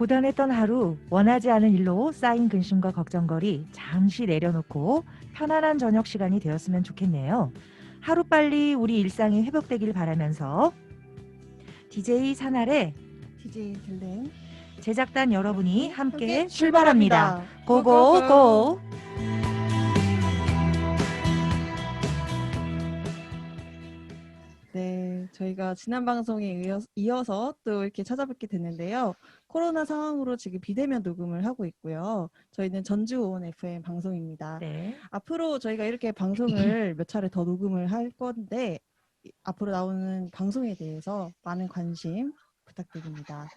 고단했던 하루, 원하지 않은 일로 쌓인 근심과 걱정거리 잠시 내려놓고 편안한 저녁 시간이 되었으면 좋겠네요. 하루빨리 우리 일상이 회복되길 바라면서 DJ 산할의 DJ 딜랭 제작단 여러분이 함께 출발합니다. 출발합니다. 고고고! 네, 저희가 지난 방송에 이어서 또 이렇게 찾아뵙게 됐는데요. 코로나 상황으로 지금 비대면 녹음을 하고 있고요. 저희는 전주온 FM 방송입니다. 네. 앞으로 저희가 이렇게 방송을 몇 차례 더 녹음을 할 건데 앞으로 나오는 방송에 대해서 많은 관심 부탁드립니다.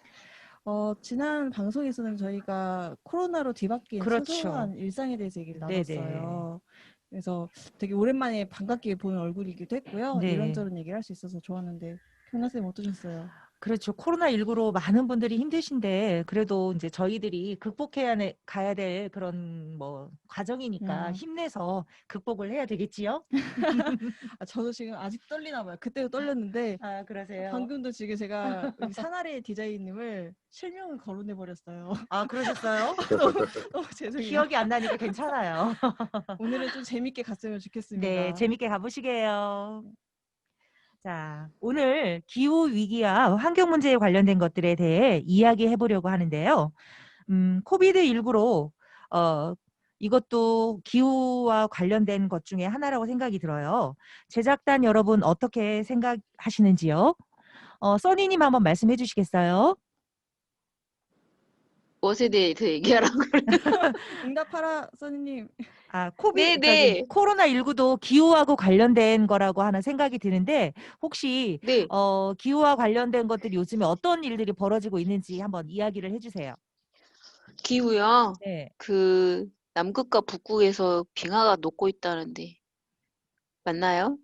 지난 방송에서는 저희가 코로나로 뒤바뀐 그렇죠. 소소한 일상에 대해서 얘기를 네네. 나눴어요. 그래서 되게 오랜만에 반갑게 보는 얼굴이기도 했고요. 네. 이런저런 얘기를 할 수 있어서 좋았는데 경나쌤 어떠셨어요? 그렇죠. 코로나19로 많은 분들이 힘드신데 그래도 이제 저희들이 가야 될 그런 뭐 과정이니까 힘내서 극복을 해야 되겠지요? 저도 지금 아직 떨리나 봐요. 그때도 떨렸는데 아, 그러세요? 방금도 지금 제가 우리 산아래 디자인님을 실명을 거론해 버렸어요. 아, 그러셨어요? 너무 죄송해요. 기억이 안 나니까 괜찮아요. 오늘은 좀 재밌게 갔으면 좋겠습니다. 네, 재밌게 가보시게요. 자, 오늘 기후 위기와 환경 문제에 관련된 것들에 대해 이야기해 보려고 하는데요. 코비드19로 이것도 기후와 관련된 것 중에 하나라고 생각이 들어요. 제작단 여러분 어떻게 생각하시는지요? 써니님 한번 말씀해 주시겠어요? 무엇에 대해서 얘기하라고 그래요? 응답하라, 써니님. 네네. 코로나19도 기후하고 관련된 거라고 하는 생각이 드는데 혹시 네. 기후와 관련된 것들이 요즘에 어떤 일들이 벌어지고 있는지 한번 이야기를 해주세요. 기후요. 네. 그 남극과 북극에서 빙하가 녹고 있다는데 맞나요?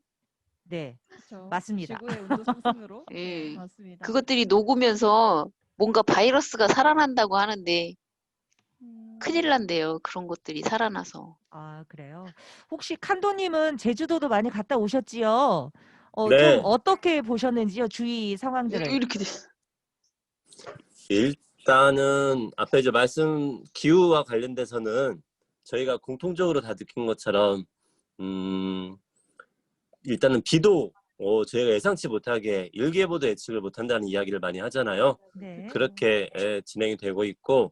네, 그렇죠. 맞습니다. 지구의 온도 상승으로. 예. 네, 맞습니다. 그것들이 녹으면서 뭔가 바이러스가 살아난다고 하는데 큰일 난대요. 그런 것들이 살아나서. 아, 그래요? 혹시 칸도님은 제주도도 많이 갔다 오셨지요? 좀 네. 어떻게 보셨는지요? 주위 상황들을. 이렇게 됐어. 일단은 앞에 이제 말씀 기후와 관련돼서는 저희가 공통적으로 다 느낀 것처럼 일단은 비도 저희가 예상치 못하게 일기예보도 예측을 못한다는 이야기를 많이 하잖아요. 네. 그렇게 진행이 되고 있고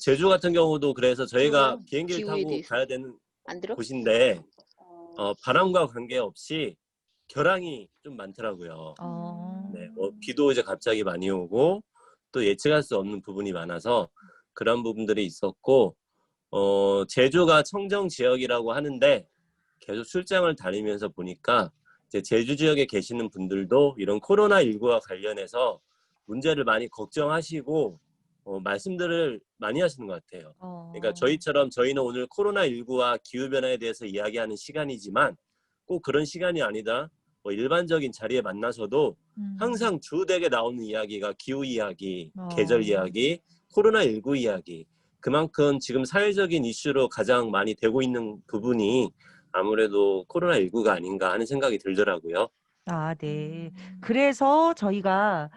제주 같은 경우도 그래서 저희가 들어요? 비행기를 기후에 타고 대해서. 가야 되는 안 들어? 곳인데 바람과 관계없이 결항이 좀 많더라고요. 네, 비도 이제 갑자기 많이 오고 또 예측할 수 없는 부분이 많아서 그런 부분들이 있었고 제주가 청정 지역이라고 하는데 계속 출장을 다니면서 보니까 이제 제주 지역에 계시는 분들도 이런 코로나19와 관련해서 문제를 많이 걱정하시고 말씀들을 많이 하시는 것 같아요. 그러니까 저희는 오늘 코로나19와 기후변화에 대해서 이야기하는 시간이지만 꼭 그런 시간이 아니다. 일반적인 자리에 만나서도 항상 주되게 나오는 이야기가 기후 이야기, 계절 이야기, 코로나19 이야기. 그만큼 지금 사회적인 이슈로 가장 많이 되고 있는 부분이 아무래도 코로나19가 아닌가 하는 생각이 들더라고요. 아, 네. 그래서 저희가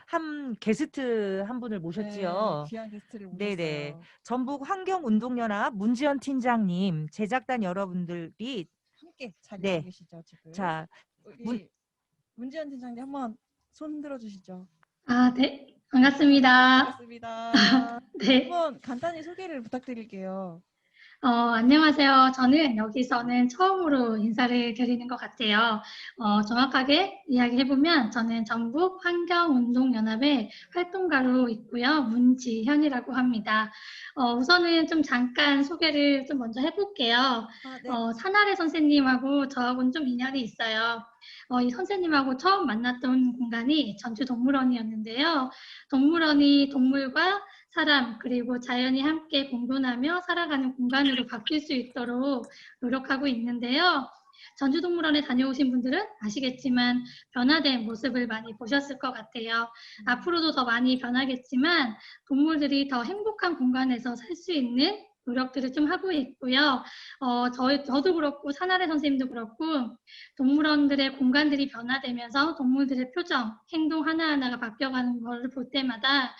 게스트 한 분을 모셨지요. 네, 귀한 게스트를 모셨어요. 네네. 전북 환경운동연합 문지연 팀장님, 제작단 여러분들이 함께 자리에 네. 계시죠 지금. 자, 우리 문지연 팀장님 한번 손 들어주시죠. 아, 네. 반갑습니다. 반갑습니다. 네. 한번 간단히 소개를 부탁드릴게요. 안녕하세요. 저는 여기서는 처음으로 인사를 드리는 것 같아요. 정확하게 이야기해보면 저는 전북 환경운동연합의 활동가로 있고요. 문지현이라고 합니다. 우선은 좀 잠깐 소개를 좀 먼저 해볼게요. 네. 산아래 선생님하고 저하고는 좀 인연이 있어요. 이 선생님하고 처음 만났던 공간이 전주동물원이었는데요. 동물원이 동물과 사람 그리고 자연이 함께 공존하며 살아가는 공간으로 바뀔 수 있도록 노력하고 있는데요. 전주동물원에 다녀오신 분들은 아시겠지만 변화된 모습을 많이 보셨을 것 같아요. 앞으로도 더 많이 변하겠지만 동물들이 더 행복한 공간에서 살 수 있는 노력들을 좀 하고 있고요. 저도 그렇고 산아래 선생님도 그렇고 동물원들의 공간들이 변화되면서 동물들의 표정, 행동 하나하나가 바뀌어가는 걸 볼 때마다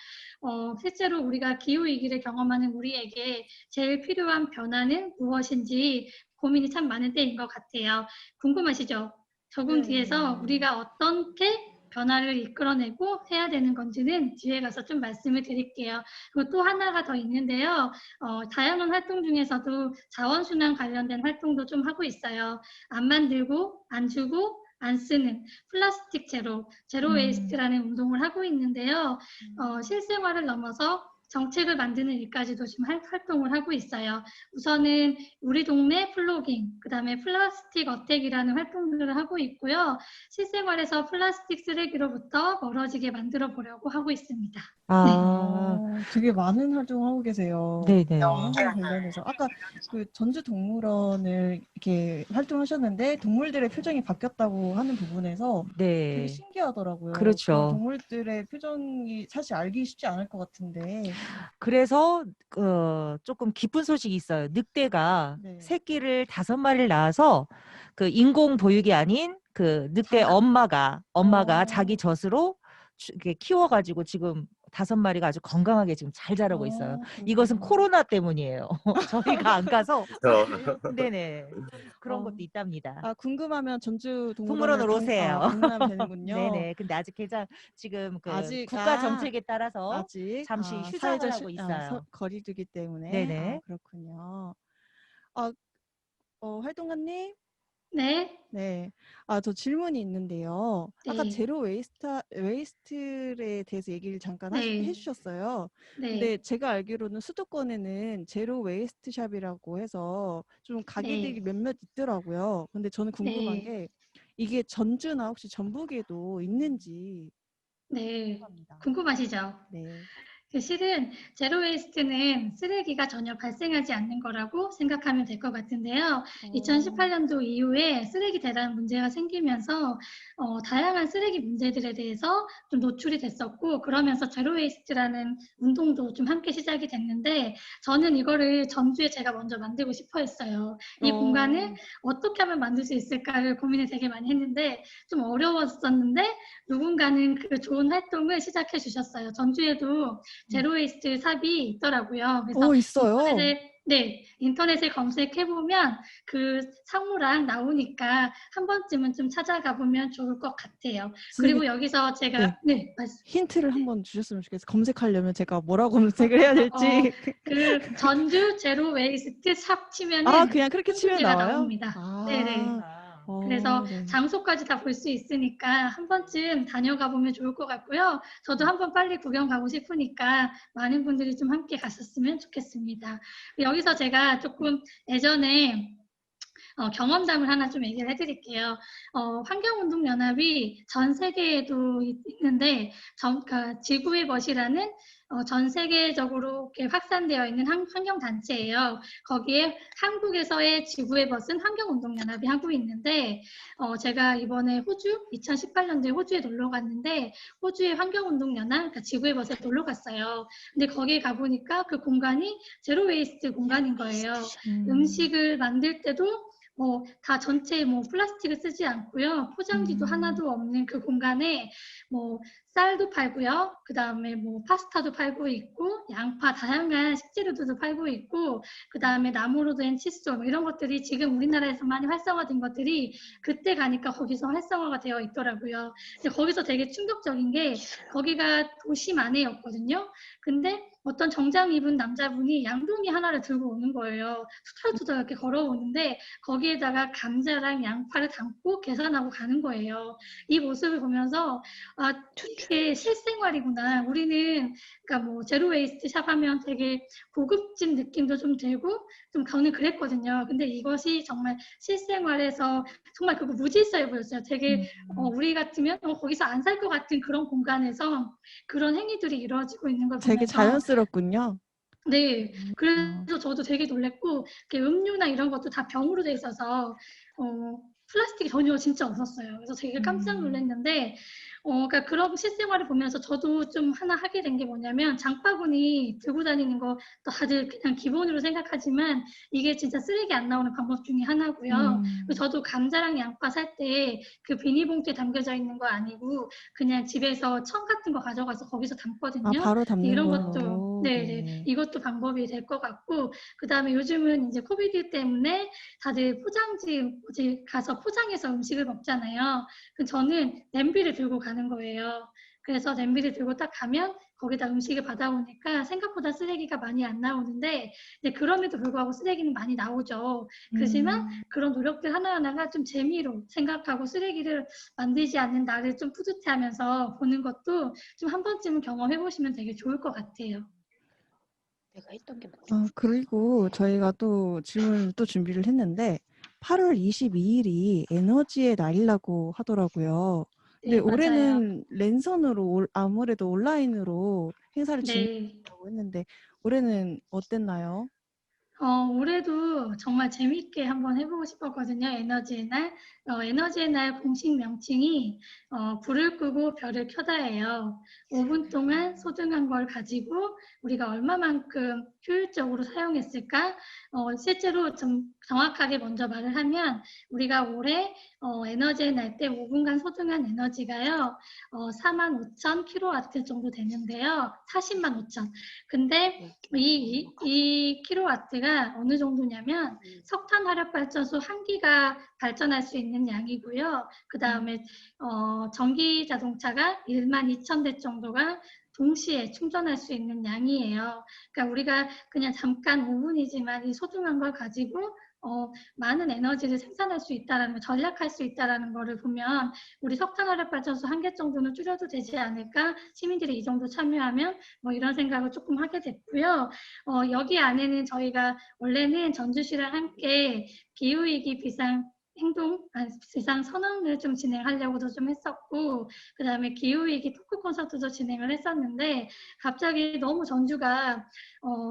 실제로 우리가 기후위기를 경험하는 우리에게 제일 필요한 변화는 무엇인지 고민이 참 많은 때인 것 같아요. 궁금하시죠? 조금 네. 뒤에서 우리가 어떻게 변화를 이끌어내고 해야 되는 건지는 뒤에 가서 좀 말씀을 드릴게요. 그리고 또 하나가 더 있는데요. 다양한 활동 중에서도 자원순환 관련된 활동도 좀 하고 있어요. 안 만들고, 안 주고, 안 쓰는 플라스틱 제로 웨이스트라는 운동을 하고 있는데요. 실생활을 넘어서 정책을 만드는 일까지도 지금 활동을 하고 있어요. 우선은 우리 동네 플로깅, 그 다음에 플라스틱 어택이라는 활동들을 하고 있고요. 실생활에서 플라스틱 쓰레기로부터 멀어지게 만들어 보려고 하고 있습니다. 아, 되게 많은 활동하고 계세요. 네네. 환경 관련해서 아까 그 전주 동물원을 이렇게 활동하셨는데 동물들의 표정이 바뀌었다고 하는 부분에서 되게 네. 신기하더라고요. 그렇죠. 그런 동물들의 표정이 사실 알기 쉽지 않을 것 같은데. 그래서 조금 기쁜 소식이 있어요. 늑대가 네. 새끼를 5마리를 낳아서 그 인공 보육이 아닌 그 늑대 엄마가 자기 젖으로 이렇게 키워가지고 지금 5마리가 아주 건강하게 지금 잘 자라고 있어요. 이것은 코로나 때문이에요. 저희가 안 가서 네네 그런 것도 있답니다. 궁금하면 전주 동물원으로 동물원을 오세요. 방문하면 되는군요. 네네. 근데 아직 개장 지금 그 아직, 국가 정책에 따라서 아직 잠시 휴장을 사회적 하고 있어요. 거리두기 때문에. 네네. 그렇군요. 활동가님? 네. 네. 저 질문이 있는데요. 아까 네. 제로 웨이스트에 대해서 얘기를 잠깐 네. 해주셨어요. 네. 근데 제가 알기로는 수도권에는 제로 웨이스트 샵이라고 해서 좀 가게들이 몇몇 있더라고요. 근데 저는 궁금한 네. 게 이게 전주나 혹시 전북에도 있는지 네. 궁금합니다. 궁금하시죠? 네. 실은 제로 웨이스트는 쓰레기가 전혀 발생하지 않는 거라고 생각하면 될 것 같은데요. 2018년도 이후에 쓰레기 대란 문제가 생기면서 다양한 쓰레기 문제들에 대해서 좀 노출이 됐었고 그러면서 제로 웨이스트라는 운동도 좀 함께 시작이 됐는데 저는 이거를 전주에 제가 먼저 만들고 싶어 했어요. 이 공간을 어떻게 하면 만들 수 있을까를 고민을 되게 많이 했는데 좀 어려웠었는데 누군가는 그 좋은 활동을 시작해 주셨어요. 전주에도 제로웨이스트 샵이 있더라고요. 그래서 있어요? 인터넷에 검색해보면 그 상호랑 나오니까 한 번쯤은 좀 찾아가 보면 좋을 것 같아요. 그리고 여기서 제가 말씀. 힌트를 한번 주셨으면 좋겠어요. 검색하려면 제가 뭐라고 검색을 해야 될지. 그 전주 제로웨이스트 샵 치면은 그냥 그렇게 치면 한군데가 나와요? 나옵니다. 네네. 그래서 장소까지 다 볼 수 있으니까 한 번쯤 다녀가 보면 좋을 것 같고요. 저도 한번 빨리 구경 가고 싶으니까 많은 분들이 좀 함께 갔었으면 좋겠습니다. 여기서 제가 조금 예전에 경험담을 하나 좀 얘기를 해드릴게요. 환경운동연합이 전 세계에도 있는데 그러니까 지구의 벗이라는 전 세계적으로 이렇게 확산되어 있는 환경단체예요. 거기에 한국에서의 지구의 벗은 환경운동연합이 하고 있는데 제가 이번에 2018년도에 호주에 놀러 갔는데 호주의 환경운동연합, 그러니까 지구의 벗에 놀러 갔어요. 근데 거기에 가보니까 그 공간이 제로웨이스트 공간인 거예요. 음식을 만들 때도 다 전체 플라스틱을 쓰지 않고요. 포장지도 하나도 없는 그 공간에 쌀도 팔고요. 그 다음에 파스타도 팔고 있고, 양파, 다양한 식재료들도 팔고 있고, 그 다음에 나무로 된 칫솔, 이런 것들이 지금 우리나라에서 많이 활성화된 것들이 그때 가니까 거기서 활성화가 되어 있더라고요. 근데 거기서 되게 충격적인 게 거기가 도심 안에였거든요. 근데 어떤 정장 입은 남자분이 양동이 하나를 들고 오는 거예요. 투덜투덜 이렇게 걸어오는데 거기에다가 감자랑 양파를 담고 계산하고 가는 거예요. 이 모습을 보면서 이게 실생활이구나. 우리는 그러니까 제로 웨이스트 샵 하면 되게 고급진 느낌도 좀 들고 좀 저는 그랬거든요. 근데 이것이 정말 실생활에서 정말 그거 무질서해 보였어요. 되게 우리 같으면 거기서 안 살 것 같은 그런 공간에서 그런 행위들이 이루어지고 있는 걸 보면서 되게 자연스럽군요. 네, 그래서 저도 되게 놀랬고 음료나 이런 것도 다 병으로 돼 있어서 플라스틱이 전혀 진짜 없었어요. 그래서 되게 깜짝 놀랐는데 그러니까 그런 실생활을 보면서 저도 좀 하나 하게 된 게 뭐냐면 장바구니 들고 다니는 거 다들 그냥 기본으로 생각하지만 이게 진짜 쓰레기 안 나오는 방법 중에 하나고요. 저도 감자랑 양파 살 때 그 비닐봉투에 담겨져 있는 거 아니고 그냥 집에서 청 같은 거 가져가서 거기서 담거든요. 바로 담는 이런 걸로. 것도 네. 이것도 방법이 될 것 같고 그다음에 요즘은 이제 코비드 때문에 다들 포장지 어디 가서 포장해서 음식을 먹잖아요. 저는 냄비를 들고 가는 거예요. 그래서 냄비를 들고 딱 가면 거기다 음식을 받아오니까 생각보다 쓰레기가 많이 안 나오는데 근데 그럼에도 불구하고 쓰레기는 많이 나오죠. 그렇지만 그런 노력들 하나하나가 좀 재미로 생각하고 쓰레기를 만들지 않는 나를 좀 뿌듯해하면서 보는 것도 좀 한 번쯤은 경험해 보시면 되게 좋을 것 같아요. 내가 했던 게 맞네. 그리고 저희가 또 질문을 또 준비를 했는데 8월 22일이 에너지의 날이라고 하더라고요. 근데 네, 맞아요. 올해는 랜선으로 아무래도 온라인으로 행사를 네. 진행하고 했는데 올해는 어땠나요? 올해도 정말 재밌게 한번 해보고 싶었거든요. 에너지의 날. 에너지의 날 공식 명칭이 불을 끄고 별을 켜다예요. 5분 동안 소중한 걸 가지고 우리가 얼마만큼 효율적으로 사용했을까? 실제로 좀 정확하게 먼저 말을 하면 우리가 올해 에너지의 날 때 5분간 소중한 에너지가요. 45,000kW 정도 되는데요. 405,000. 근데 이 킬로와트가 어느 정도냐면 석탄 화력 발전소 한 기가 발전할 수 있는 양이고요. 그 다음에 전기 자동차가 12,000대 정도가 동시에 충전할 수 있는 양이에요. 그러니까 우리가 그냥 잠깐 5분이지만 이 소중한 걸 가지고 많은 에너지를 생산할 수 있다라는 거, 절약할 수 있다라는 거를 보면 우리 석탄 화력 발전소 한 개 정도는 줄여도 되지 않을까? 시민들이 이 정도 참여하면 뭐 이런 생각을 조금 하게 됐고요. 여기 안에는 저희가 원래는 전주시랑 함께 기후위기 비상 선언을 좀 진행하려고도 좀 했었고, 그 다음에 기후위기 토크 콘서트도 진행을 했었는데, 갑자기 너무 전주가,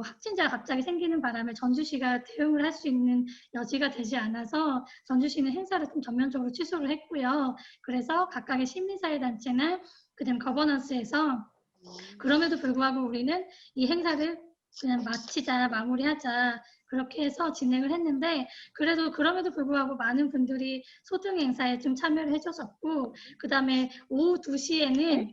확진자가 갑자기 생기는 바람에 전주시가 대응을 할 수 있는 여지가 되지 않아서 전주시는 행사를 좀 전면적으로 취소를 했고요. 그래서 각각의 시민사회단체나 그다음 거버넌스에서 그럼에도 불구하고 우리는 이 행사를 그냥 마무리하자 그렇게 해서 진행을 했는데 그래도 그럼에도 불구하고 많은 분들이 소등 행사에 좀 참여를 해주셨고 그 다음에 오후 2시에는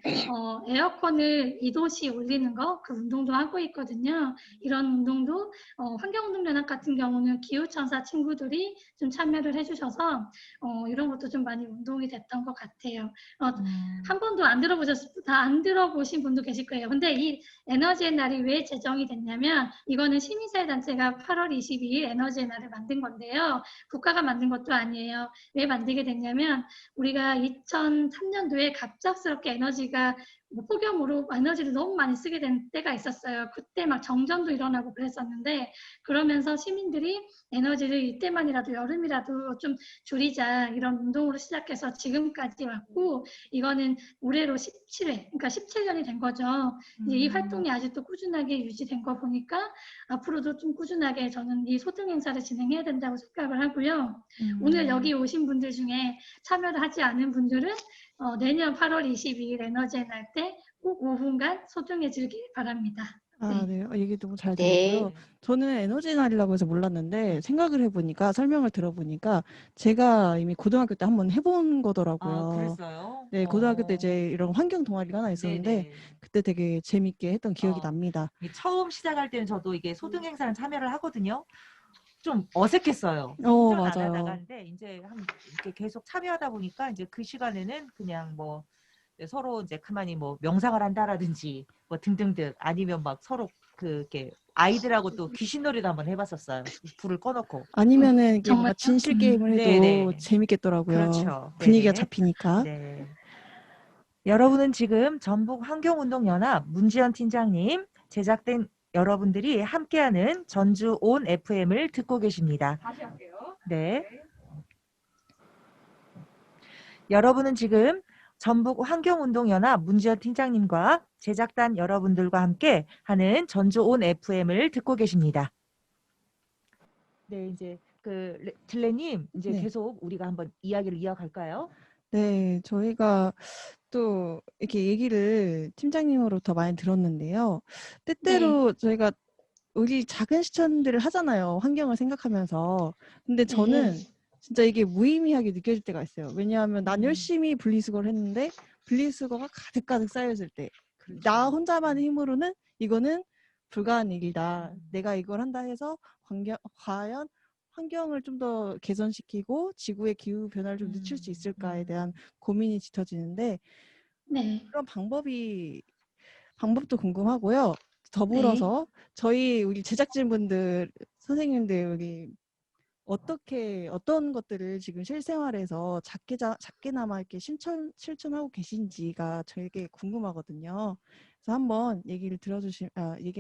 에어컨을 2도씩 올리는 거 그 운동도 하고 있거든요. 이런 운동도 환경운동연합 같은 경우는 기후천사 친구들이 좀 참여를 해주셔서 이런 것도 좀 많이 운동이 됐던 것 같아요. 한 번도 안 들어보신 분도 계실 거예요. 근데 이 에너지의 날이 왜 제정이 됐냐면 이거는 시민사회단체가 8월 22일 에너지의 날을 만든 건데요. 국가가 만든 것도 아니에요. 왜 만들게 됐냐면 우리가 2003년도에 갑작스럽게 에너지가 폭염으로 에너지를 너무 많이 쓰게 된 때가 있었어요. 그때 막 정전도 일어나고 그랬었는데 그러면서 시민들이 에너지를 이때만이라도 여름이라도 좀 줄이자 이런 운동으로 시작해서 지금까지 왔고 이거는 올해로 17회, 그러니까 17년이 된 거죠. 이제 이 활동이 아직도 꾸준하게 유지된 거 보니까 앞으로도 좀 꾸준하게 저는 이 소등 행사를 진행해야 된다고 생각을 하고요. 오늘 여기 오신 분들 중에 참여를 하지 않은 분들은 내년 8월 22일 에너지의 날 때 꼭 5분간 소중해지길 바랍니다. 네. 얘기 너무 잘 네. 들었고요. 저는 에너지 날이라고 해서 몰랐는데 생각을 해보니까 설명을 들어보니까 제가 이미 고등학교 때 한번 해본 거더라고요. 그랬어요? 네, 고등학교 때 이제 이런 환경 동아리가 하나 있었는데 네네. 그때 되게 재밌게 했던 기억이 어. 납니다. 처음 시작할 때는 저도 이게 소등 행사를 참여를 하거든요. 좀 어색했어요. 맞아요. 안 하다가 근데 이제 이렇게 계속 참여하다 보니까 이제 그 시간에는 그냥 뭐 서로 이제 가만히 뭐 명상을 한다라든지 뭐 등등등 아니면 막 서로 이렇게 아이들하고 또 귀신놀이도 한번 해봤었어요. 불을 꺼놓고. 아니면은 이게 뭔가 정말요? 진실 게임을 해도 네네. 재밌겠더라고요. 그렇죠. 분위기가 네네. 잡히니까. 네. 여러분은 지금 전북 환경운동연합 문지연 팀장님, 제작된 여러분들이 함께하는 전주 온 FM을 듣고 계십니다. 다시 할게요. 네. 여러분은 지금 전북 환경운동연합 문지연 팀장님과 제작단 여러분들과 함께 하는 전주 온 FM을 듣고 계십니다. 네, 이제 딜레님 이제 네. 계속 우리가 한번 이야기를 이어갈까요? 네, 저희가 또 이렇게 얘기를 팀장님으로부터 많이 들었는데요. 때때로 저희가 우리 작은 실천들을 하잖아요. 환경을 생각하면서. 근데 저는 진짜 이게 무의미하게 느껴질 때가 있어요. 왜냐하면 난 열심히 분리수거를 했는데 분리수거가 가득가득 쌓여있을 때 나 혼자만의 힘으로는 이거는 불가한 일이다. 내가 이걸 한다 해서 과연 환경을 좀 더 개선시키고 지구의 기후 변화를 좀 늦출 수 있을까에 대한 고민이 짙어지는데 네. 그런 방법도 궁금하고요. 더불어서 저희 우리 제작진분들, 선생님들 여기 어떤 것들을 지금 실생활에서 작게나마 이렇게 실천하고 계신지가 저에게 궁금하거든요. 그래서 한번 얘기를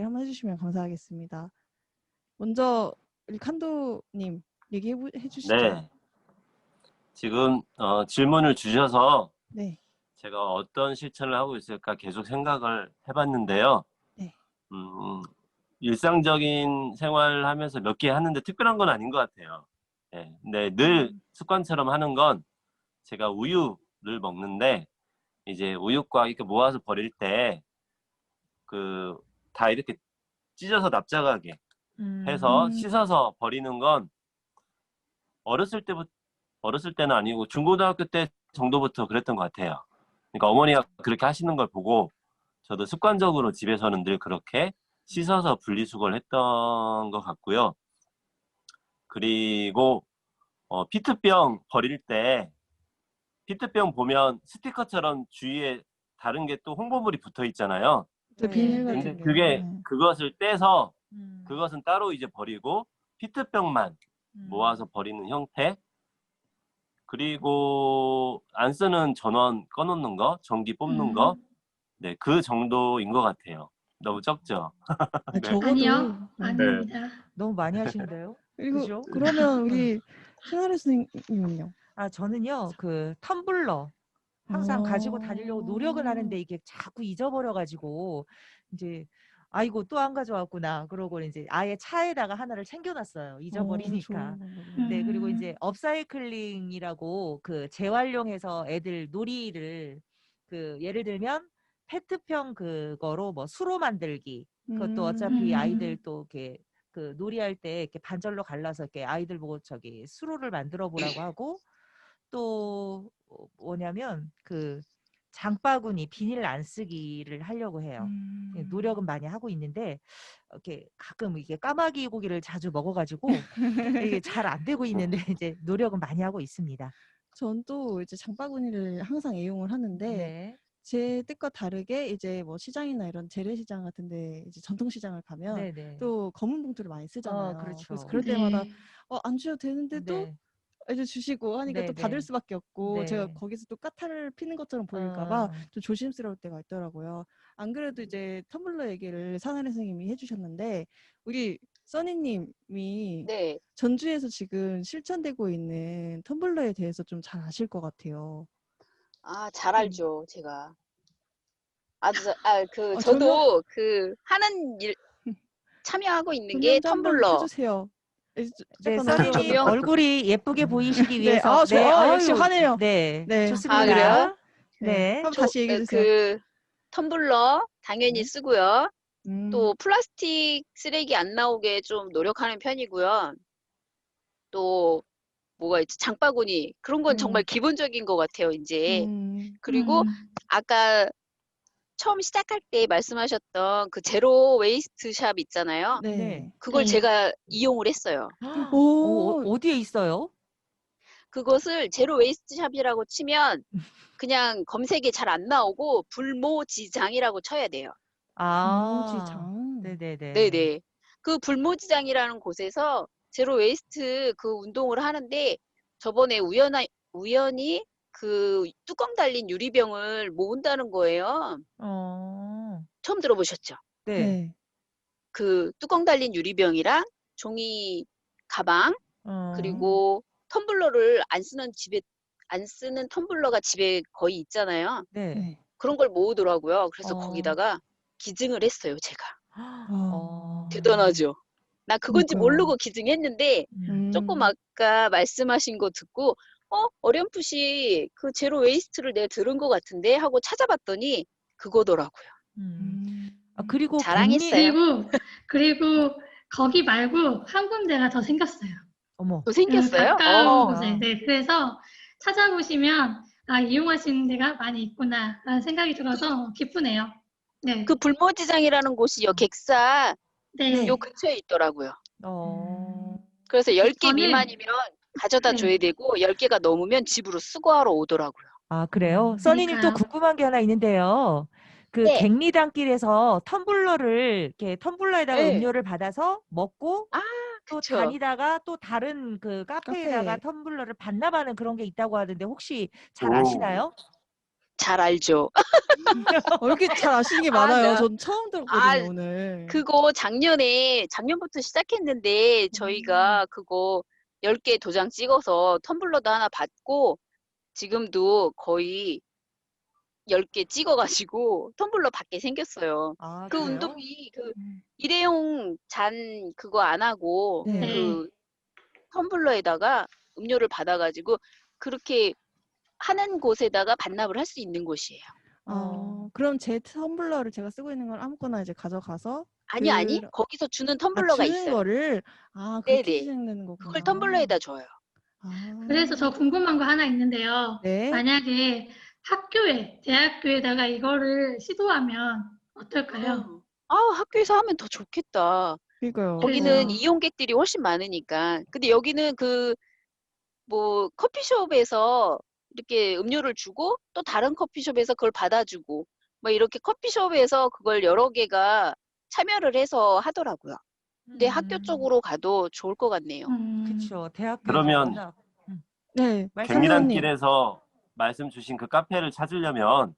한번 해주시면 감사하겠습니다. 먼저 우리 칸도님 얘기해 주시죠. 네. 지금 질문을 주셔서 네. 제가 어떤 실천을 하고 있을까 계속 생각을 해봤는데요. 네. 일상적인 생활을 하면서 몇 개 하는데 특별한 건 아닌 것 같아요. 네. 근데 늘 습관처럼 하는 건 제가 우유를 먹는데 이제 우유곽 이렇게 모아서 버릴 때 다 이렇게 찢어서 납작하게 해서 씻어서 버리는 건 어렸을 때는 아니고 중고등학교 때 정도부터 그랬던 것 같아요. 그러니까 어머니가 그렇게 하시는 걸 보고 저도 습관적으로 집에서는 늘 그렇게 씻어서 분리수거를 했던 것 같고요. 그리고 피트병 버릴 때 피트병 보면 스티커처럼 주위에 다른 게 또 홍보물이 붙어 있잖아요. 비닐 네. 근데 같은 게. 그것을 떼서 그것은 따로 이제 버리고 피트병만 음. 모아서 버리는 형태. 그리고 안 쓰는 전원 꺼놓는 거, 전기 뽑는 거. 네, 그 정도인 것 같아요. 너무 적죠? 네. 적어도 아니요, 네. 아닙니다. 너무 많이 하시는데요. 그리고 그죠? 그러면 우리 신하래 선생님은요? 저는요, 그 텀블러 항상 가지고 다니려고 노력은 하는데 이게 자꾸 잊어버려가지고 이제 아이고 또 안 가져왔구나 그러고 이제 아예 차에다가 하나를 챙겨놨어요. 잊어버리니까. 좋은 방법이네요. 네, 그리고 이제 업사이클링이라고 그 재활용해서 애들 놀이를 예를 들면 페트병 그거로 뭐 수로 만들기 그것도 어차피 아이들 또 이렇게 놀이할 때 이렇게 반절로 갈라서 이렇게 아이들 보고 저기 수로를 만들어 보라고 하고 또 뭐냐면 장바구니 비닐 안 쓰기를 하려고 해요. 노력은 많이 하고 있는데 이렇게 가끔 이게 까마귀 고기를 자주 먹어가지고 이게 잘 안 되고 있는데 이제 노력은 많이 하고 있습니다. 전 또 이제 장바구니를 항상 애용을 하는데 네. 제 뜻과 다르게 이제 뭐 시장이나 이런 재래시장 같은데 이제 전통시장을 가면 네네. 또 검은 봉투를 많이 쓰잖아요. 그렇죠. 그래서 그럴 네. 때마다 안 주셔도 되는데도 네. 이제 주시고 하니까 또 네, 받을 네. 수밖에 없고 네. 제가 거기서 또 까탈을 피는 것처럼 보일까봐 좀 조심스러울 때가 있더라고요. 안 그래도 이제 텀블러 얘기를 산하래 선생님이 해주셨는데 우리 써니님이 네. 전주에서 지금 실천되고 있는 텀블러에 대해서 좀 잘 아실 것 같아요. 잘 알죠, 제가. 조명, 저도 하는 일 참여하고 있는 게 조명 좀 한번 텀블러. 켜주세요. 네, 잠깐 써니님 조명. 얼굴이 예쁘게 보이시기 네, 위해서 역시 화내요. 네, 네. 좋습니다. 그래요? 네. 한번 다시 얘기해 주세요. 텀블러 당연히 네. 쓰고요. 또 음, 플라스틱 쓰레기 안 나오게 좀 노력하는 편이고요. 또 뭐가 있지? 장바구니. 그런 건 정말 기본적인 것 같아요, 이제. 그리고 아까 처음 시작할 때 말씀하셨던 그 제로 웨이스트 샵 있잖아요. 네. 그걸 네. 제가 이용을 했어요. 어디에 있어요? 그것을 제로 웨이스트 샵이라고 치면 그냥 검색에 잘 안 나오고 불모지장이라고 쳐야 돼요. 모지장. 네네네. 네네. 그 불모지장이라는 곳에서 제로 웨이스트 그 운동을 하는데 저번에 우연히 그 뚜껑 달린 유리병을 모은다는 거예요. 처음 들어보셨죠? 네. 네. 그 뚜껑 달린 유리병이랑 종이 가방 그리고 텀블러를 안 쓰는 텀블러가 집에 거의 있잖아요. 네. 네. 그런 걸 모으더라고요. 그래서 거기다가 기증을 했어요, 제가. 대단하죠. 나 그건지 그러니까요. 모르고 기증했는데 조금 아까 말씀하신 거 듣고 어렴풋이 그 제로 웨이스트를 내가 들은 것 같은데 하고 찾아봤더니 그거더라고요. 그리고 자랑했어요. 그리고 거기 말고 한 군데가 더 생겼어요. 어머. 또 생겼어요? 가까운 곳에. 네, 그래서 찾아보시면 이용하시는 데가 많이 있구나라는 생각이 들어서 기쁘네요. 네. 그 불모지장이라는 곳이 요 객사 네. 요 근처에 있더라고요. 그래서 저는 10개 미만이면 가져다 네. 줘야 되고 10개가 넘으면 집으로 수거하러 오더라고요. 아, 그래요? 써니님 또 그러니까요. 궁금한 게 하나 있는데요. 그 네. 갱리단길에서 이렇게 텀블러에다가 네. 음료를 받아서 먹고 또 그쵸. 다니다가 또 다른 그 카페에다가 카페. 텀블러를 반납하는 그런 게 있다고 하던데 혹시 잘 오. 아시나요? 잘 알죠. 이렇게 잘 아시는 게 아, 많아요. 나- 전 처음 들었거든요, 오늘. 그거 작년부터 시작했는데 저희가 그거 10개 도장 찍어서 텀블러도 하나 받고 지금도 거의 10개 찍어가지고 텀블러 받게 생겼어요. 아, 그 그래요? 운동이 그 일회용 잔 그거 안 하고 네. 그 텀블러에다가 음료를 받아가지고 그렇게 하는 곳에다가 반납을 할 수 있는 곳이에요. 그럼 제 텀블러를 제가 쓰고 있는 걸 아무거나 이제 가져가서 아니 거기서 주는 텀블러가 주는 있어요. 거를 그렇게 네네. 진행되는 거구나. 그걸 텀블러에다 줘요. 그래서 저 궁금한 거 하나 있는데요. 네. 만약에 대학교에다가 이거를 시도하면 어떨까요? 학교에서 하면 더 좋겠다. 그러니까요. 거기는 그래요. 이용객들이 훨씬 많으니까. 근데 여기는 커피숍에서 이렇게 음료를 주고 또 다른 커피숍에서 그걸 받아주고 뭐 이렇게 커피숍에서 그걸 여러 개가 참여를 해서 하더라고요. 근데 학교 쪽으로 가도 좋을 것 같네요. 그쵸. 대학교에서 그러면 워낙 네. 말씀하세요. 갱리단길에서 말씀 주신 그 카페를 찾으려면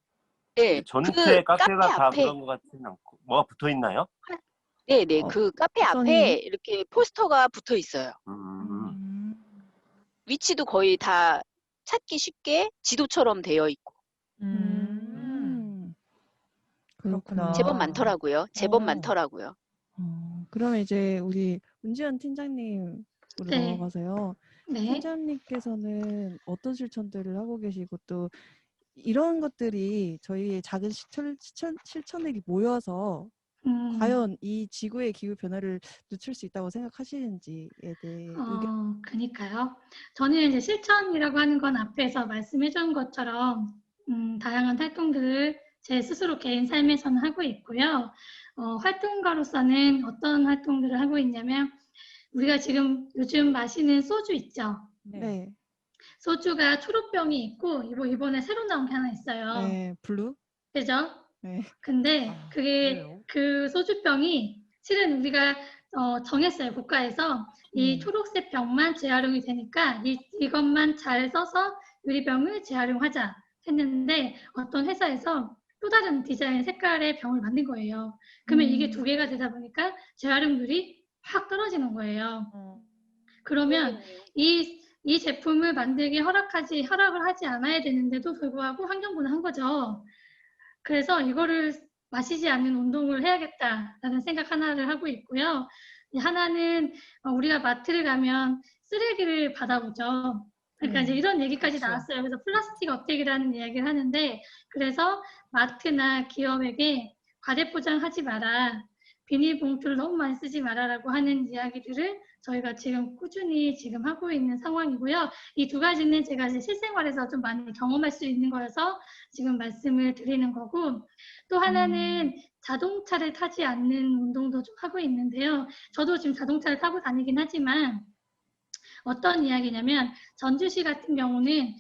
네, 전체 카페가 카페 다 앞에, 그런 것 같지는 않고 뭐가 붙어 있나요? 네네, 어, 그 카페 앞에 써니님? 이렇게 포스터가 붙어 있어요. 위치도 거의 다 찾기 쉽게 지도처럼 되어 있고 그렇구나. 제법 많더라고요. 제법 어. 많더라고요. 그러면 이제 우리 문지연 팀장님으로 네. 넘어가서요. 네. 팀장님께서는 어떤 실천들을 하고 계시고 또 이런 것들이 저희의 작은 실천들이 모여서 과연 이 지구의 기후 변화를 늦출 수 있다고 생각하시는지에 대해 의견. 그니까요. 저는 이제 실천이라고 하는 건 앞에서 말씀해준 것처럼 다양한 활동들을 제 스스로 개인 삶에서는 하고 있고요. 활동가로서는 어떤 활동들을 하고 있냐면 우리가 지금 요즘 마시는 소주 있죠. 네. 소주가 초록병이 있고 이번에 새로 나온 게 하나 있어요. 네, 블루. 그죠? 네. 근데 그게 그래요? 그 소주병이 실은 우리가 정했어요. 국가에서 이 초록색 병만 재활용이 되니까 이것만 잘 써서 유리병을 재활용하자 했는데 어떤 회사에서 또 다른 디자인 색깔의 병을 만든 거예요. 그러면 이게 두 개가 되다 보니까 재활용률이 확 떨어지는 거예요. 그러면 이 제품을 만들기 허락을 하지 않아야 되는데도 불구하고 환경부는 한 거죠. 그래서 이거를 마시지 않는 운동을 해야겠다라는 생각 하나를 하고 있고요. 하나는 우리가 마트를 가면 쓰레기를 받아보죠. 그러니까 이제 이런 얘기까지 그렇죠. 나왔어요. 그래서 플라스틱 업데이라는 이야기를 하는데 그래서 마트나 기업에게 과대포장하지 마라. 비닐봉투를 너무 많이 쓰지 마라라고 하는 이야기들을 저희가 지금 꾸준히 지금 하고 있는 상황이고요. 이 두 가지는 제가 이제 실생활에서 좀 많이 경험할 수 있는 거여서 지금 말씀을 드리는 거고 또 하나는 자동차를 타지 않는 운동도 좀 하고 있는데요. 저도 지금 자동차를 타고 다니긴 하지만 어떤 이야기냐면 전주시 같은 경우는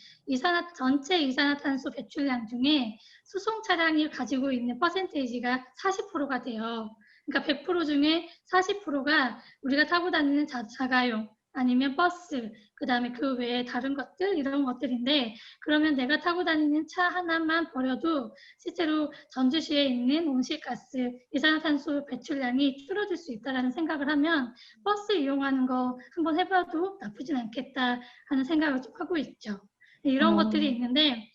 전체 이산화탄소 배출량 중에 수송 차량이 가지고 있는 퍼센테이지가 40%가 돼요. 그러니까 100% 중에 40%가 우리가 타고 다니는 자가용 아니면 버스, 그 다음에 그 외에 다른 것들, 이런 것들인데 그러면 내가 타고 다니는 차 하나만 버려도 실제로 전주시에 있는 온실가스, 이산화탄소 배출량이 줄어들 수 있다는 생각을 하면 버스 이용하는 거 한번 해봐도 나쁘진 않겠다 하는 생각을 좀 하고 있죠. 이런 것들이 있는데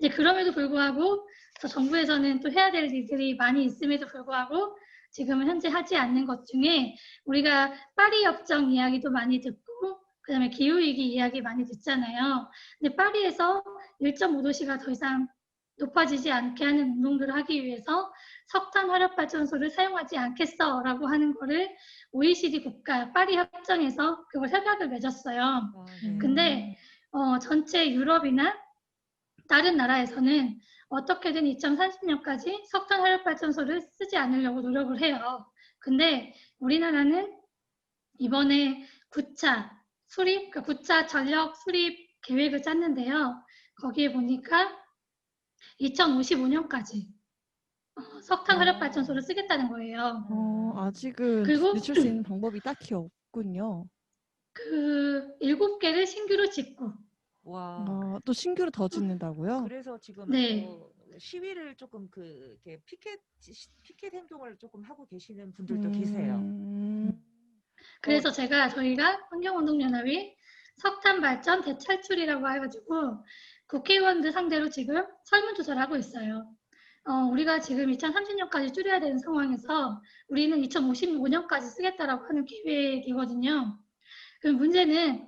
이제 그럼에도 불구하고 저 정부에서는 또 해야 될 일들이 많이 있음에도 불구하고 지금은 현재 하지 않는 것 중에 우리가 파리 협정 이야기도 많이 듣고 그다음에 기후위기 이야기 많이 듣잖아요. 근데 파리에서 1.5도씨가 더 이상 높아지지 않게 하는 운동들을 하기 위해서 석탄 화력발전소를 사용하지 않겠어라고 하는 거를 OECD 국가 파리 협정에서 그걸 협약을 맺었어요. 근데 전체 유럽이나 다른 나라에서는 어떻게든 2030년까지 석탄 화력발전소를 쓰지 않으려고 노력을 해요. 근데 우리나라는 이번에 9차 수립, 그러니까 9차 전력 수립 계획을 짰는데요. 거기에 보니까 2055년까지 석탄 화력발전소를 쓰겠다는 거예요. 아직은 그리고 늦출 수 있는 방법이 딱히 없군요. 그 7개를 신규로 짓고 와. 또 신규로 더 짓는다고요? 그래서 지금 네. 시위를 조금 이렇게 피켓 행동을 조금 하고 계시는 분들도 계세요. 그래서 저희가 환경운동연합이 석탄 발전 대탈출이라고 해가지고 국회의원들 상대로 지금 설문조사를 하고 있어요. 우리가 지금 2030년까지 줄여야 되는 상황에서 우리는 2055년까지 쓰겠다라고 하는 계획이거든요. 그럼 문제는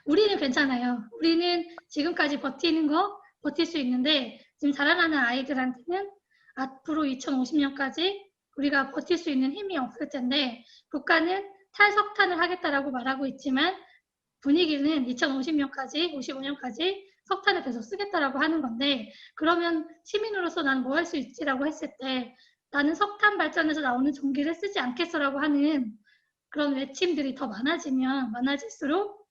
우리는 괜찮아요. 우리는 지금까지 버틸 수 있는데 지금 자라나는 아이들한테는 앞으로 2050년까지 우리가 버틸 수 있는 힘이 없을 텐데 국가는 탈석탄을 하겠다라고 말하고 있지만 분위기는 2050년까지, 55년까지 석탄을 계속 쓰겠다라고 하는 건데 그러면 시민으로서 나는 뭐 할 수 있지라고 했을 때 나는 석탄 발전에서 나오는 전기를 쓰지 않겠어라고 하는 그런 외침들이 더 많아질수록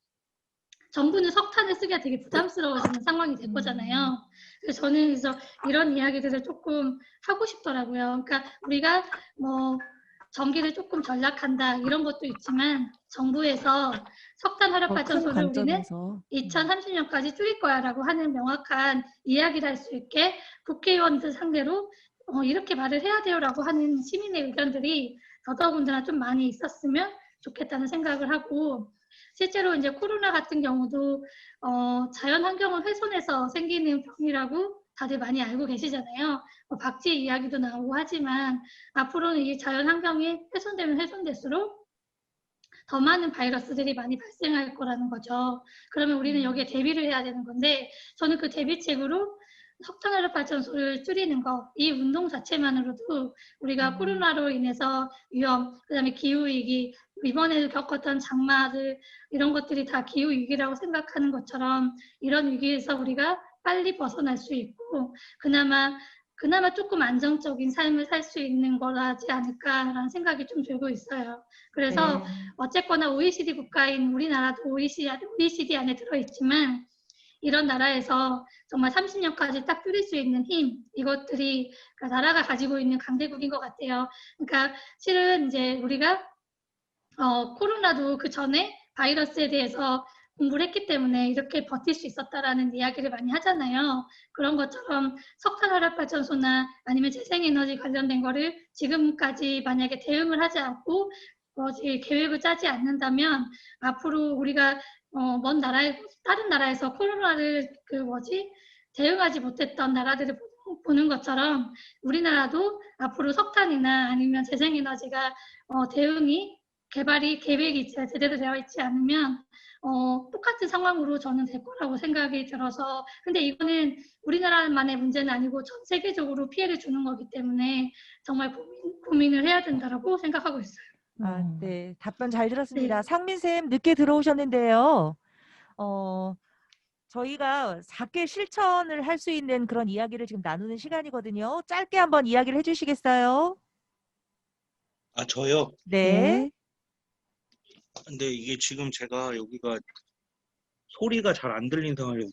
정부는 석탄을 쓰기가 되게 부담스러워지는 상황이 될 거잖아요. 그래서 저는 이런 이야기들을 조금 하고 싶더라고요. 그러니까 우리가 뭐 전기를 조금 절약한다 이런 것도 있지만 정부에서 석탄 화력 발전소를 우리는 2030년까지 줄일 거야라고 하는 명확한 이야기를 할 수 있게 국회의원들 상대로 이렇게 말을 해야 돼요라고 하는 시민의 의견들이 더더군다나 좀 많이 있었으면 좋겠다는 생각을 하고 실제로 이제 코로나 같은 경우도 자연 환경을 훼손해서 생기는 병이라고 다들 많이 알고 계시잖아요. 박쥐 이야기도 나오고 하지만 앞으로는 이 자연 환경이 훼손되면 훼손될수록 더 많은 바이러스들이 많이 발생할 거라는 거죠. 그러면 우리는 여기에 대비를 해야 되는 건데 저는 그 대비책으로 석탄화력 발전소를 줄이는 거, 이 운동 자체만으로도 우리가 코로나로 인해서 위험, 그다음에 기후위기, 이번에 겪었던 장마들 이런 것들이 다 기후위기라고 생각하는 것처럼 이런 위기에서 우리가 빨리 벗어날 수 있고 그나마 조금 안정적인 삶을 살 수 있는 거라지 않을까라는 생각이 좀 들고 있어요. 그래서 어쨌거나 OECD 국가인 우리나라도 OECD 안에 들어있지만 이런 나라에서 정말 30년까지 딱 줄일 수 있는 힘, 이것들이 나라가 가지고 있는 강대국인 것 같아요. 그러니까 실은 이제 우리가 코로나도 그 전에 바이러스에 대해서 공부를 했기 때문에 이렇게 버틸 수 있었다라는 이야기를 많이 하잖아요. 그런 것처럼 석탄 화력 발전소나 아니면 재생에너지 관련된 거를 지금까지 만약에 대응을 하지 않고 계획을 짜지 않는다면 앞으로 우리가 다른 나라에서 코로나를 대응하지 못했던 나라들을 보는 것처럼 우리나라도 앞으로 석탄이나 아니면 재생에너지가 계획이 제대로 되어 있지 않으면 똑같은 상황으로 저는 될 거라고 생각이 들어서 근데 이거는 우리나라만의 문제는 아니고 전 세계적으로 피해를 주는 거기 때문에 정말 고민을 해야 된다고 생각하고 있어요. 네, 답변 잘 들었습니다. 네. 상민쌤 늦게 들어오셨는데요. 저희가 작게 실천을 할 수 있는 그런 이야기를 지금 나누는 시간이거든요. 짧게 한번 이야기를 해주시겠어요? 저요? 네. 근데 이게 지금 제가 여기가 소리가 잘 안 들린 상황이라서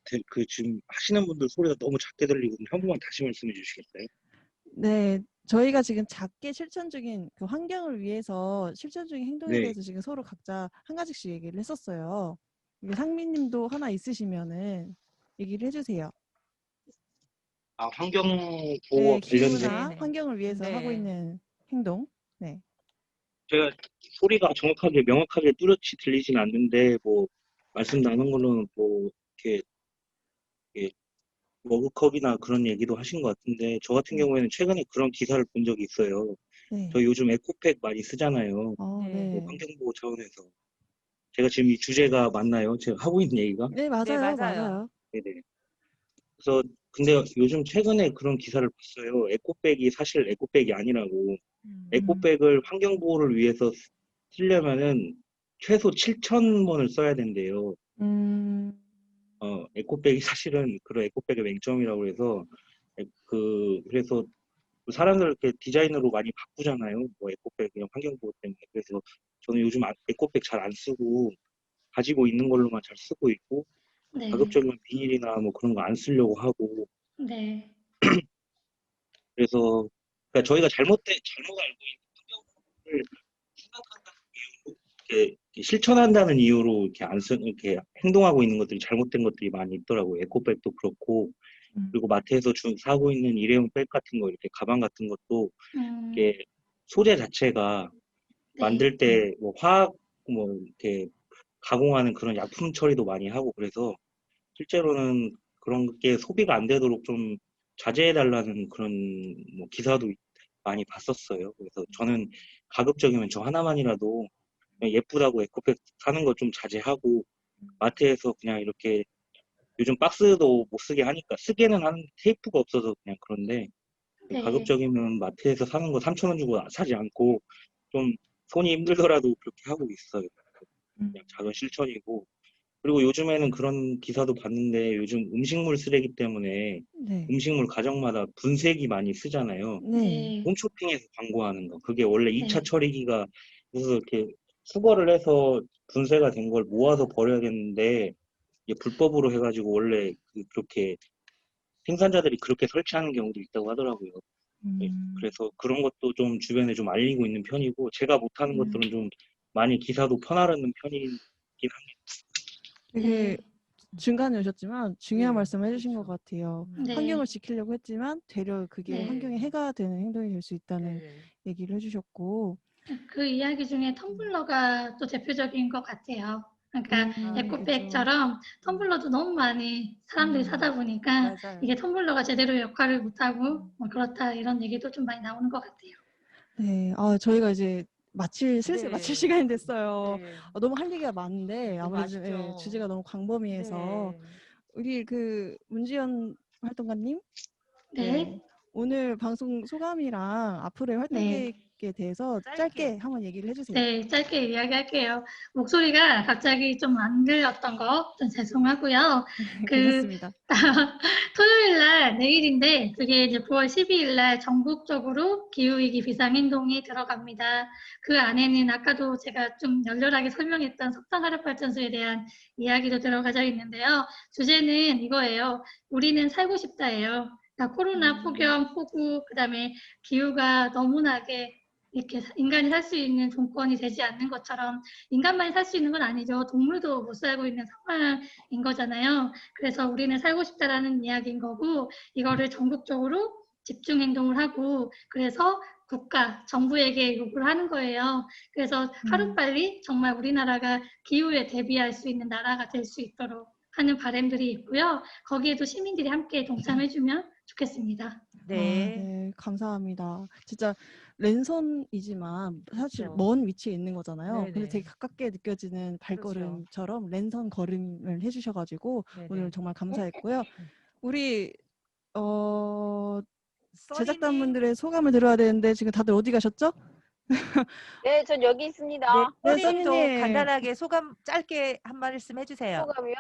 지금 하시는 분들 소리가 너무 작게 들리거든요. 한 번만 다시 말씀해 주시겠어요? 네, 저희가 지금 작게 실천 중인 그 환경을 위해서 실천 중인 행동에 네. 대해서 지금 서로 각자 한 가지씩 얘기를 했었어요. 이게 상민님도 하나 있으시면은 얘기를 해주세요. 환경 네, 보호와 관련된 기후나 네네. 환경을 위해서 네. 하고 있는 행동. 네. 제가 소리가 명확하게 뚜렷이 들리진 않는데 말씀 나눈 거는 이렇게 머그컵이나 그런 얘기도 하신 것 같은데 저 같은 경우에는 최근에 그런 기사를 본 적이 있어요. 네. 저 요즘 에코백 많이 쓰잖아요. 네. 환경보호 차원에서 제가 지금 이 주제가 맞나요? 제가 하고 있는 얘기가? 네, 맞아요. 네, 맞아요. 맞아요. 네네. 그래서 근데 요즘 최근에 그런 기사를 봤어요. 에코백이 사실 에코백이 아니라고. 에코백을 환경 보호를 위해서 쓰려면은 최소 7,000번을 써야 된대요. 음, 에코백이 사실은 그런 에코백의 맹점이라고 해서 그래서 사람들 이렇게 디자인으로 많이 바꾸잖아요. 뭐 에코백 그냥 환경 보호 때문에. 그래서 저는 요즘 에코백 잘 안 쓰고 가지고 있는 걸로만 잘 쓰고 있고 네. 가급적이면 비닐이나 뭐 그런 거 안 쓰려고 하고 네. 그래서 그러니까 저희가 잘못 알고 있는 환경을 생각한다는 이유로 이렇게 실천한다는 이유로 이렇게 안 쓰, 이렇게 행동하고 있는 것들이 잘못된 것들이 많이 있더라고요. 에코백도 그렇고 그리고 마트에서 사고 있는 일회용 백 같은 거 이렇게 가방 같은 것도 이게 소재 자체가 네. 만들 때 뭐 화학 뭐 이렇게 가공하는 그런 약품 처리도 많이 하고 그래서 실제로는 그런 게 소비가 안 되도록 좀 자제해달라는 그런 뭐 기사도 많이 봤었어요. 그래서 저는 가급적이면 저 하나만이라도 그냥 예쁘다고 에코백 사는 거 좀 자제하고 마트에서 그냥 이렇게 요즘 박스도 못 쓰게 하니까 쓰게는 하는데 테이프가 없어서 그냥 그런데 네. 가급적이면 마트에서 사는 거 3,000원 주고 사지 않고 좀 손이 힘들더라도 그렇게 하고 있어요. 그냥 작은 실천이고 그리고 요즘에는 그런 기사도 봤는데 요즘 음식물 쓰레기 때문에 네. 음식물 가정마다 분쇄기 많이 쓰잖아요. 네. 네. 홈쇼핑에서 광고하는 거. 그게 원래 2차 네. 처리기가 그래서 이렇게 수거를 해서 분쇄가 된 걸 모아서 버려야겠는데 이게 불법으로 해가지고 원래 그렇게 생산자들이 그렇게 설치하는 경우도 있다고 하더라고요. 예, 그래서 그런 것도 좀 주변에 좀 알리고 있는 편이고 제가 못하는 것들은 좀 많이 기사도 펴나르는 편이긴 합니다. 되게 네. 중간에 오셨지만 중요한 네, 말씀을 해주신 것 그렇죠. 같아요. 네. 환경을 지키려고 했지만 되려 그게 네. 환경에 해가 되는 행동이 될 수 있다는 네. 얘기를 해주셨고 그 이야기 중에 텀블러가 또 대표적인 것 같아요. 그러니까 그쵸. 에코백처럼 텀블러도 너무 많이 사람들이 사다 보니까 맞아요. 이게 텀블러가 제대로 역할을 못하고 뭐 그렇다 이런 얘기도 좀 많이 나오는 것 같아요. 네, 저희가 이제 슬슬 마칠 네. 시간이 됐어요. 네. 너무 할 얘기가 많은데 너무 아무래도 예, 아쉽죠. 주제가 너무 광범위해서 네. 우리 문지연 활동가님 네. 오늘 방송 소감이랑 앞으로의 활동 네. 계획에 대해서 짧게 한번 얘기를 해주세요. 네, 짧게 이야기할게요. 목소리가 갑자기 좀 안 들렸던 거 좀 죄송하고요. 괜찮습니다. 토요일 날 내일인데 그게 이제 9월 12일 날 전국적으로 기후위기 비상행동이 들어갑니다. 그 안에는 아까도 제가 좀 열렬하게 설명했던 석탄화력발전소에 대한 이야기도 들어가져 있는데요. 주제는 이거예요. 우리는 살고 싶다예요. 그러니까 코로나, 폭염, 폭우, 그다음에 기후가 너무나게 이렇게 인간이 살 수 있는 조건이 되지 않는 것처럼 인간만이 살 수 있는 건 아니죠. 동물도 못 살고 있는 상황인 거잖아요. 그래서 우리는 살고 싶다라는 이야기인 거고 이거를 전국적으로 집중 행동을 하고 그래서 국가, 정부에게 요구를 하는 거예요. 그래서 하루빨리 정말 우리나라가 기후에 대비할 수 있는 나라가 될 수 있도록 하는 바람들이 있고요. 거기에도 시민들이 함께 동참해주면 좋겠습니다. 네. 네, 감사합니다. 진짜 랜선이지만 사실 그렇죠. 먼 위치에 있는 거잖아요. 근데 네네. 되게 가깝게 느껴지는 발걸음처럼 랜선 걸음을 해주셔가지고 네네. 오늘 정말 감사했고요. 우리 써니님. 제작단분들의 소감을 들어야 되는데 지금 다들 어디 가셨죠? 네, 전 여기 네, 있습니다. 써니님도 써니님. 간단하게 소감 짧게 한 말씀 해주세요. 소감이요?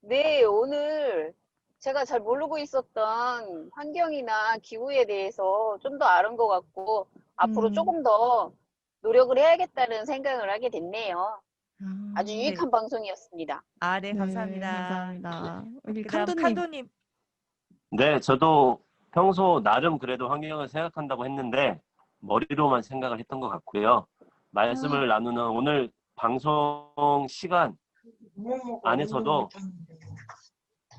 네, 오늘 제가 잘 모르고 있었던 환경이나 기후에 대해서 좀 더 아는 것 같고, 앞으로 조금 더 노력을 해야겠다는 생각을 하게 됐네요. 아주 네. 유익한 방송이었습니다. 네, 네, 감사합니다. 감사합니다. 우리 그다음 칸도님. 칸도님. 네, 저도 평소 나름 그래도 환경을 생각한다고 했는데 머리로만 생각을 했던 것 같고요. 말씀을 나누는 오늘 방송 시간 안에서도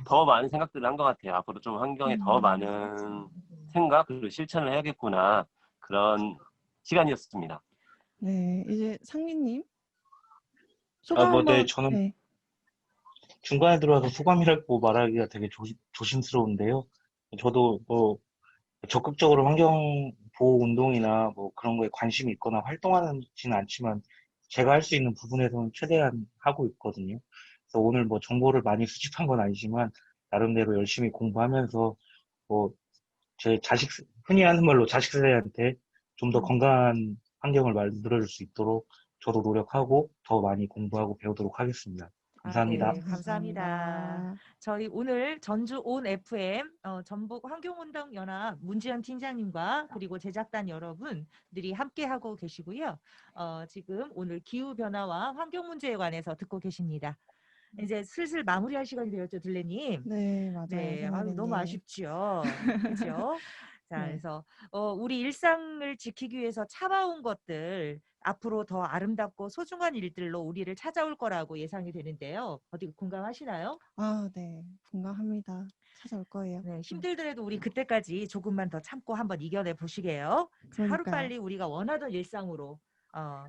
더 많은 생각들을 한 것 같아요. 앞으로 좀 환경에 더 많은 생각 그리고 실천을 해야겠구나 그런 시간이었습니다. 네, 이제 상민님. 소감 네, 한번. 저는 네. 중간에 들어와서 소감이라고 말하기가 되게 조심스러운데요. 저도 뭐 적극적으로 환경 보호 운동이나 뭐 그런 거에 관심이 있거나 활동하지는 않지만 제가 할 수 있는 부분에서는 최대한 하고 있거든요. 그래서 오늘 뭐 정보를 많이 수집한 건 아니지만 나름대로 열심히 공부하면서 뭐 제 흔히 하는 말로 자식 세대한테 좀 더 건강한 환경을 만들어줄 수 있도록 저도 노력하고 더 많이 공부하고 배우도록 하겠습니다. 감사합니다. 네, 감사합니다. 저희 오늘 전주 온 FM 전북 환경운동연합 문지연 팀장님과 그리고 제작단 여러분들이 함께하고 계시고요. 지금 오늘 기후변화와 환경 문제에 관해서 듣고 계십니다. 이제 슬슬 마무리할 시간이 되었죠, 들레님. 네, 맞아요. 네, 아유, 너무 생활님. 아쉽죠. 그렇죠? 자, 네. 그래서 우리 일상을 지키기 위해서 참아온 것들 앞으로 더 아름답고 소중한 일들로 우리를 찾아올 거라고 예상이 되는데요. 어디 공감하시나요? 아, 네. 공감합니다. 찾아올 거예요. 네, 힘들더라도 우리 그때까지 조금만 더 참고 한번 이겨내 보시게요. 그러니까요. 하루빨리 우리가 원하던 일상으로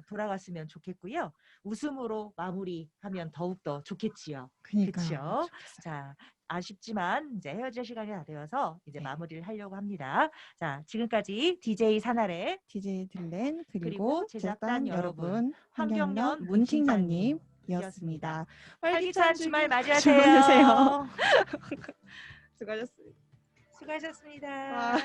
돌아갔으면 좋겠고요. 웃음으로 마무리하면 더욱더 좋겠지요. 그러니까요. 그렇죠? 좋겠어요. 자, 아쉽지만 이제 헤어질 시간이 다 되어서 이제 네. 마무리를 하려고 합니다. 자, 지금까지 DJ 사나래 DJ 들렌 그리고 그리고 제작단 제작단 여러분, 환경연 환경연 문팀장님이었습니다. 활기찬 주말 맞이하세요. 주무세요. 수고하셨습니다. 수고하셨습니다. 와.